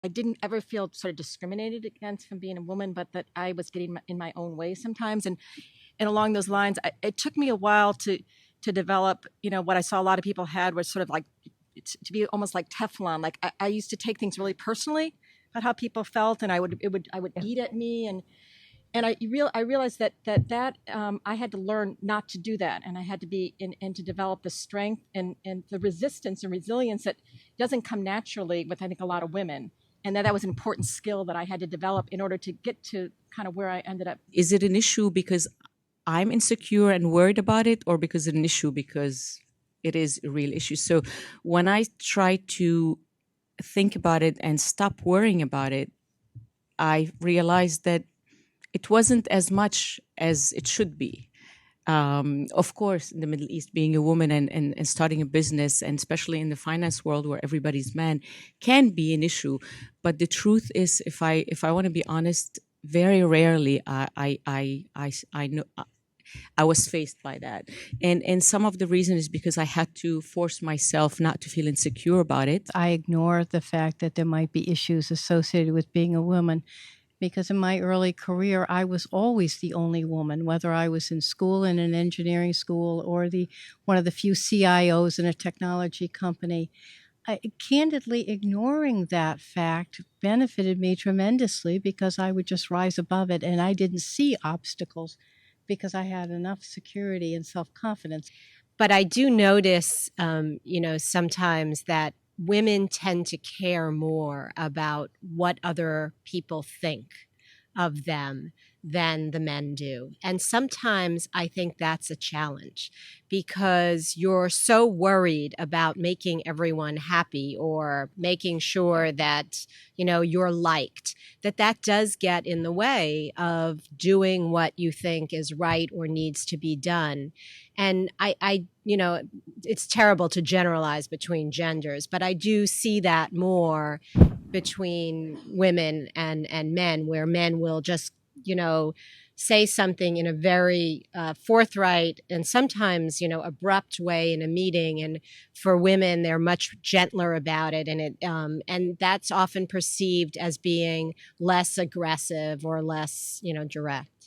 I didn't ever feel sort of discriminated against from being a woman, but that I was getting in my own way sometimes. And along those lines, it took me a while to develop, what I saw a lot of people had was sort of like to be almost like Teflon. Like I used to take things really personally about how people felt, and I would eat at me, and I realized that I had to learn not to do that, and I had to be and to develop the strength and the resistance and resilience that doesn't come naturally with, I think, a lot of women, and that was an important skill that I had to develop in order to get to kind of where I ended up. Is it an issue because I'm insecure and worried about it, or because it's an issue because it is a real issue? So when I try to think about it and stop worrying about it, I realized that it wasn't as much as it should be. Of course, in the Middle East, being a woman and starting a business, and especially in the finance world where everybody's man, can be an issue. But the truth is, if I want to be honest, very rarely I know I was faced by that, and some of the reason is because I had to force myself not to feel insecure about it. I ignore the fact that there might be issues associated with being a woman, because in my early career, I was always the only woman, whether I was in school, in an engineering school, or one of the few CIOs in a technology company. Candidly, ignoring that fact benefited me tremendously, because I would just rise above it, and I didn't see obstacles because I had enough security and self-confidence. But I do notice, sometimes that women tend to care more about what other people think of them than the men do. And sometimes I think that's a challenge, because you're so worried about making everyone happy or making sure that, you're liked, that does get in the way of doing what you think is right or needs to be done. And I it's terrible to generalize between genders, but I do see that more between women and men, where men will just, say something in a very forthright and sometimes, abrupt way in a meeting. And for women, they're much gentler about it. And that's often perceived as being less aggressive or less, direct.